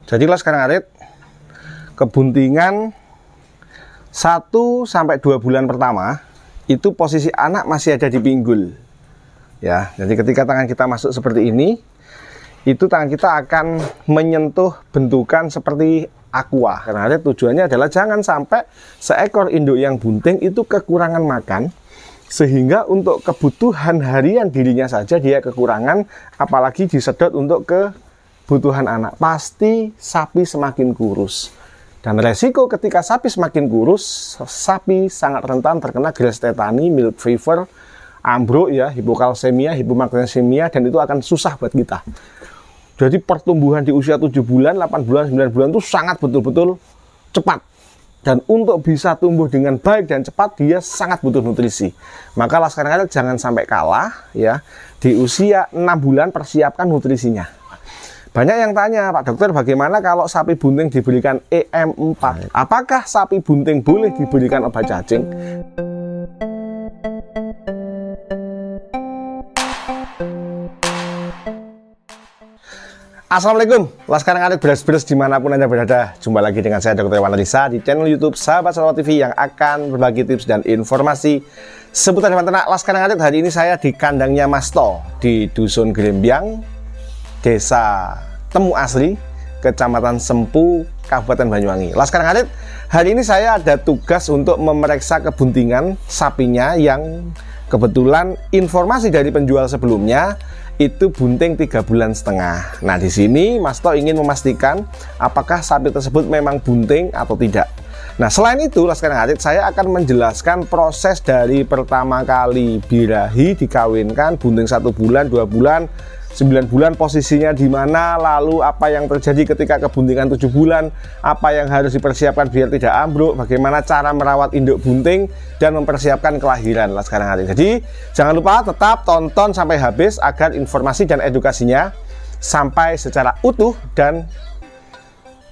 Jadilah sekarang Arit, kebuntingan 1-2 bulan pertama itu posisi anak masih ada di pinggul. Ya, jadi ketika tangan kita masuk seperti ini, itu tangan kita akan menyentuh bentukan seperti aqua. Karena tujuannya adalah jangan sampai seekor induk yang bunting itu kekurangan makan, sehingga untuk kebutuhan harian dirinya saja dia kekurangan, apalagi disedot untuk kebutuhan anak. Pasti sapi semakin kurus. Dan resiko ketika sapi semakin kurus, sapi sangat rentan terkena Grass tetani, milk fever, ambruk ya, hipokalsemia, hipomagnesemia, dan itu akan susah buat kita. Jadi pertumbuhan di usia 7 bulan, 8 bulan, 9 bulan itu sangat betul-betul cepat. Dan untuk bisa tumbuh dengan baik dan cepat, dia sangat butuh nutrisi. Maka Laskar Ngarit jangan sampai kalah ya. Di usia 6 bulan persiapkan nutrisinya. Banyak yang tanya, Pak Dokter, bagaimana kalau sapi bunting diberikan EM4? Apakah sapi bunting boleh diberikan obat cacing? Assalamualaikum, Laskar Ngarit beres-beres dimanapun Anda berada. Jumpa lagi dengan saya Dr. Iwan Risa di channel YouTube Sahabat Satwa TV yang akan berbagi tips dan informasi seputar hewan ternak Laskar Ngarit. Hari ini saya di kandangnya Mas To di Dusun Grembyang, Desa Temu Asri, Kecamatan Sempu, Kabupaten Banyuwangi. Laskar Ngarit, hari ini saya ada tugas untuk memeriksa kebuntingan sapinya yang kebetulan informasi dari penjual sebelumnya itu bunting 3,5 bulan. Nah, di sini Mas To ingin memastikan apakah sapi tersebut memang bunting atau tidak. Nah, selain itu Laskar Ngarit, saya akan menjelaskan proses dari pertama kali birahi dikawinkan, bunting 1 bulan, 2 bulan, 9 bulan posisinya di mana, lalu apa yang terjadi ketika kebuntingan 7 bulan, apa yang harus dipersiapkan biar tidak ambruk, bagaimana cara merawat induk bunting dan mempersiapkan kelahiran Laskar Ngarit. Jadi jangan lupa tetap tonton sampai habis agar informasi dan edukasinya sampai secara utuh dan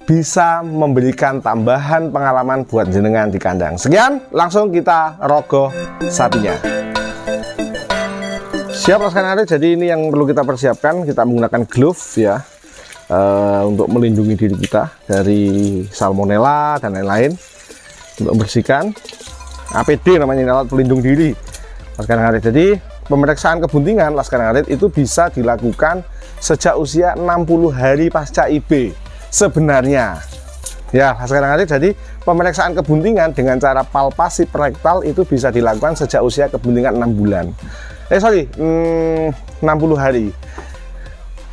bisa memberikan tambahan pengalaman buat jenengan di kandang. Sekian, langsung kita rogoh sapinya. Siap Laskar Ngarit, jadi ini yang perlu kita persiapkan. Kita menggunakan glove ya, untuk melindungi diri kita dari salmonella dan lain-lain. Untuk membersihkan, APD namanya, alat pelindung diri Laskar Ngarit. Jadi pemeriksaan kebuntingan Laskar Ngarit itu bisa dilakukan sejak usia 60 hari pasca IB sebenarnya. Ya Laskar Ngarit, jadi pemeriksaan kebuntingan dengan cara palpasi rektal itu bisa dilakukan sejak usia kebuntingan 6 bulan. 60 hari.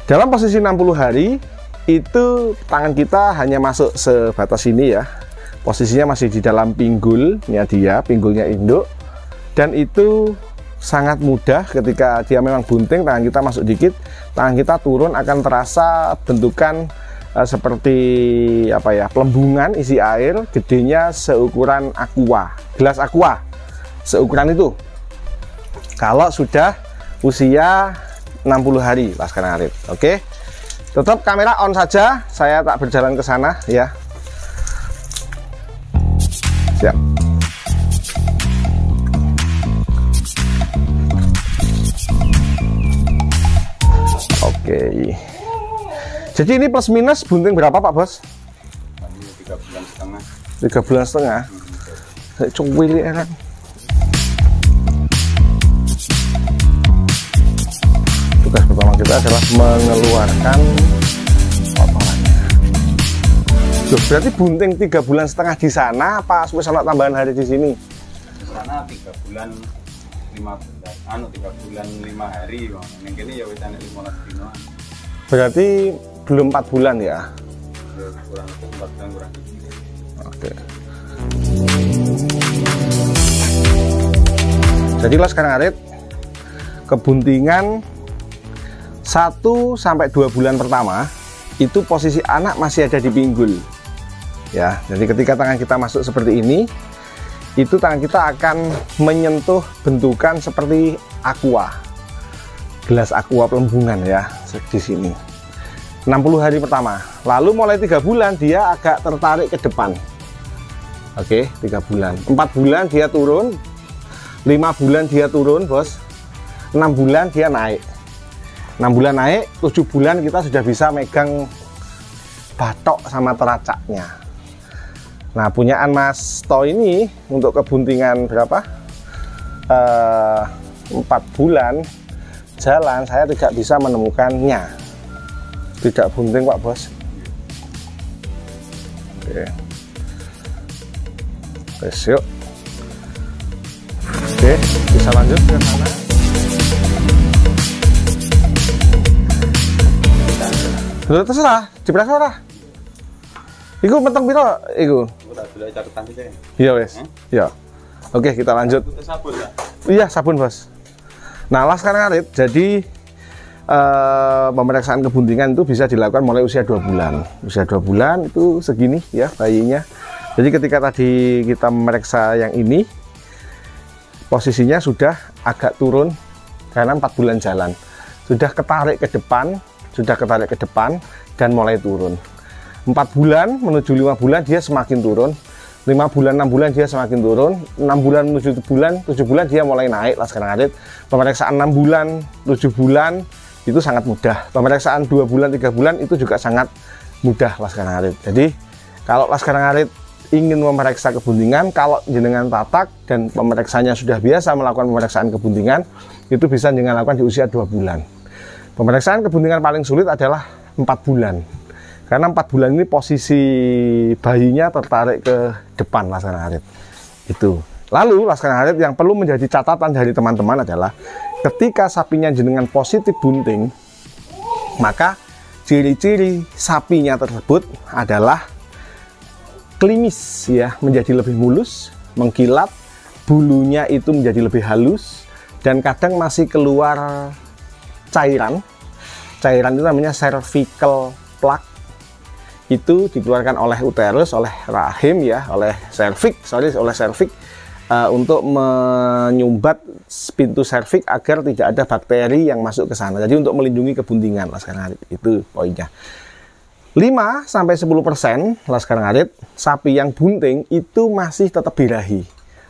Dalam posisi 60 hari itu tangan kita hanya masuk sebatas ini ya. Posisinya masih di dalam pinggulnya dia, pinggulnya induk. Dan itu sangat mudah ketika dia memang bunting, tangan kita masuk dikit, tangan kita turun akan terasa bentukan seperti apa ya, pelembungan isi air, gedenya seukuran aqua, gelas aqua. Seukuran itu. Kalau sudah usia 60 hari Laskar Ngarit. Oke, tetap kamera on saja, saya tak berjalan ke sana ya. Siap. Oke, jadi ini plus minus bunting berapa Pak Bos? 3,5 bulan. 3,5 bulan. Saya cuwili enak. Tugas pertama kita adalah mengeluarkan potongannya. Loh, berarti bunting 3,5 bulan di sana apa sampai sama tambahan hari di sini? Di sana 3 bulan 5 bulan 5 hari, yang ini ya wis 15 dino. Berarti belum 4 bulan ya? Kurang 4 bulan kurang. Oke. Jadi Laskar Ngarit, kebuntingan 1-2 bulan pertama itu posisi anak masih ada di pinggul ya. Jadi ketika tangan kita masuk seperti ini, itu tangan kita akan menyentuh bentukan seperti aqua, gelas aqua pelembungan ya di sini. 60 hari pertama, lalu mulai 3 bulan dia agak tertarik ke depan. Oke, 3 bulan, 4 bulan dia turun, 5 bulan dia turun Bos, 6 bulan dia naik. 6 bulan naik, 7 bulan kita sudah bisa megang batok sama teracaknya. Nah, punyaan Mas To ini untuk kebuntingan berapa? 4 bulan jalan saya tidak bisa menemukannya. Tidak bunting Pak Bos. Oke. Terus yuk. Oke, bisa lanjut ke sana. Sudah terserah, jeblas ora. Iku menteng piro iku? Ora dulu catatan iki. Iya wes. Iya. Oke, kita lanjut. Sabun ya? Iya, sabun Bos. Nah, laskar ngarit, jadi pemeriksaan kebuntingan itu bisa dilakukan mulai usia 2 bulan. Usia 2 bulan itu segini ya bayinya. Jadi ketika tadi kita memeriksa yang ini, posisinya sudah agak turun karena 4 bulan jalan. Sudah ketarik ke depan dan mulai turun. 4 bulan menuju 5 bulan dia semakin turun. 5 bulan, 6 bulan dia semakin turun. 6 bulan menuju 7 bulan dia mulai naik laskar ngarit. Pemeriksaan 6 bulan, 7 bulan itu sangat mudah. Pemeriksaan 2 bulan, 3 bulan itu juga sangat mudah laskar ngarit. Jadi kalau laskar ngarit ingin memeriksa kebuntingan, kalau jenengan tatak dan pemeriksanya sudah biasa melakukan pemeriksaan kebuntingan, itu bisa jenengan lakukan di usia 2 bulan. Pemeriksaan kebuntingan paling sulit adalah 4 bulan. Karena 4 bulan ini posisi bayinya tertarik ke depan laskar ngarit. Itu. Lalu laskar ngarit yang perlu menjadi catatan dari teman-teman adalah ketika sapinya jenengan positif bunting, maka ciri-ciri sapinya tersebut adalah klimis ya, menjadi lebih mulus, mengkilat, bulunya itu menjadi lebih halus, dan kadang masih keluar cairan. Cairan itu namanya cervical plaque. Itu dikeluarkan oleh uterus, oleh rahim ya, oleh cervix, untuk menyumbat pintu cervix agar tidak ada bakteri yang masuk ke sana. Jadi untuk melindungi kebuntingan laskar ngarit, itu poinnya. 5-10% laskar ngarit sapi yang bunting itu masih tetap birahi.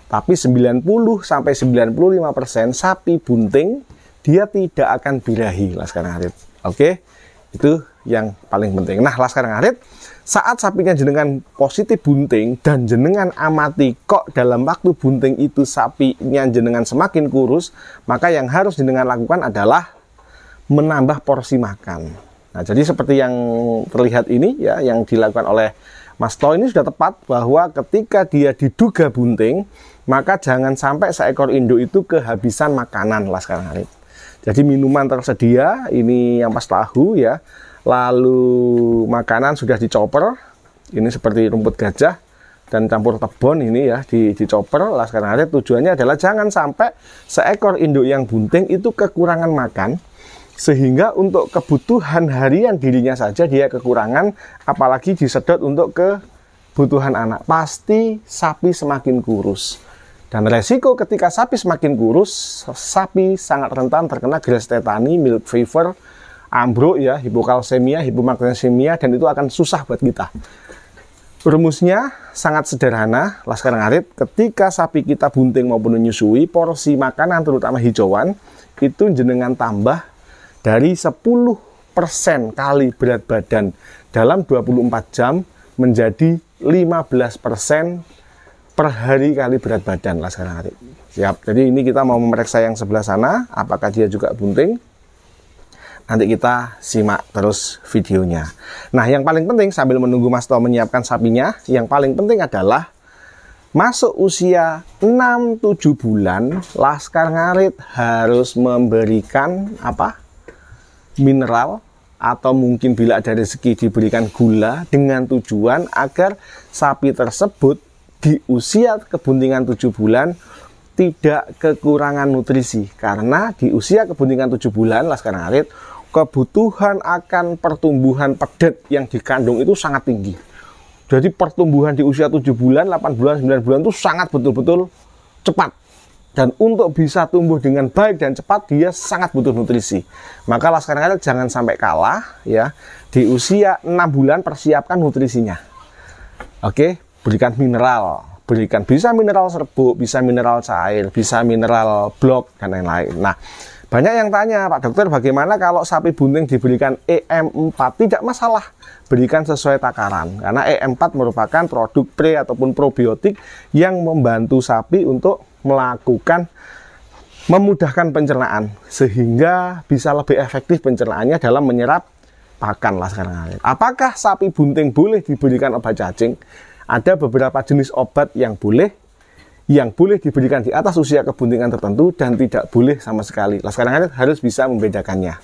Tapi 90-95% sapi bunting dia tidak akan birahi laskar ngarit. Oke? Itu yang paling penting. Nah, laskar ngarit, saat sapinya jenengan positif bunting dan jenengan amati kok dalam waktu bunting itu sapinya jenengan semakin kurus, maka yang harus jenengan lakukan adalah menambah porsi makan. Nah, jadi seperti yang terlihat ini ya, yang dilakukan oleh Mas To ini sudah tepat, bahwa ketika dia diduga bunting, maka jangan sampai seekor induk itu kehabisan makanan laskar ngarit. Jadi minuman tersedia, ini yang pas tahu ya. Lalu makanan sudah dicoper, ini seperti rumput gajah dan campur tebon ini ya, dicoper laskar ngarit. Tujuannya adalah jangan sampai seekor induk yang bunting itu kekurangan makan, sehingga untuk kebutuhan harian dirinya saja dia kekurangan, apalagi disedot untuk kebutuhan anak. Pasti sapi semakin kurus. Dan resiko ketika sapi semakin kurus, sapi sangat rentan terkena Grass tetani, milk fever, ambruk ya, hipokalsemia, hipomagnesemia, dan itu akan susah buat kita. Rumusnya sangat sederhana laskar ngarit. Ketika sapi kita bunting maupun menyusui, porsi makanan terutama hijauan itu jenengan tambah dari 10% kali berat badan dalam 24 jam menjadi 15% per hari kali berat badan laskar ngarit. Siap. Jadi ini kita mau memeriksa yang sebelah sana, apakah dia juga bunting. Nanti kita simak terus videonya. Nah, yang paling penting sambil menunggu Mas To menyiapkan sapinya, yang paling penting adalah masuk usia 6-7 bulan, laskar ngarit harus memberikan apa? Mineral, atau mungkin bila ada rezeki diberikan gula, dengan tujuan agar sapi tersebut di usia kebuntingan 7 bulan tidak kekurangan nutrisi. Karena di usia kebuntingan 7 bulan laskar ngarit, kebutuhan akan pertumbuhan pedet yang dikandung itu sangat tinggi. Jadi pertumbuhan di usia 7 bulan, 8 bulan, 9 bulan itu sangat betul-betul cepat. Dan untuk bisa tumbuh dengan baik dan cepat, dia sangat butuh nutrisi. Maka laskar ngarit jangan sampai kalah ya. Di usia 6 bulan persiapkan nutrisinya. Oke, berikan mineral, bisa mineral serbuk, bisa mineral cair, bisa mineral blok, dan lain-lain. Nah, Banyak yang tanya, Pak Dokter, bagaimana kalau sapi bunting diberikan EM4? Tidak masalah, berikan sesuai takaran. Karena EM4 merupakan produk pre ataupun probiotik yang membantu sapi untuk memudahkan pencernaan, sehingga bisa lebih efektif pencernaannya dalam menyerap pakan lah sekarang. Apakah sapi bunting boleh diberikan obat cacing? Ada beberapa jenis obat yang boleh diberikan di atas usia kebuntingan tertentu dan tidak boleh sama sekali. Laskar Ngarit harus bisa membedakannya.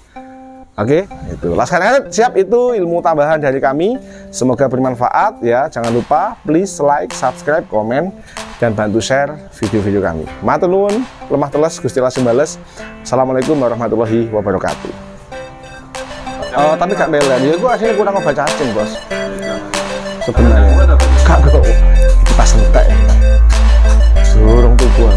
Oke, itu Laskar Ngarit siap, itu ilmu tambahan dari kami. Semoga bermanfaat ya. Jangan lupa please like, subscribe, komen, dan bantu share video-video kami. Matur nuwun, lemah teles Gusti Allah sembales. Assalamualaikum warahmatullahi wabarakatuh. Oh, tapi gak belen. Ya gua aslinya kurang obat cacing, Bos. Sebenarnya. Kak, kok pas entek. Surung tuh gua.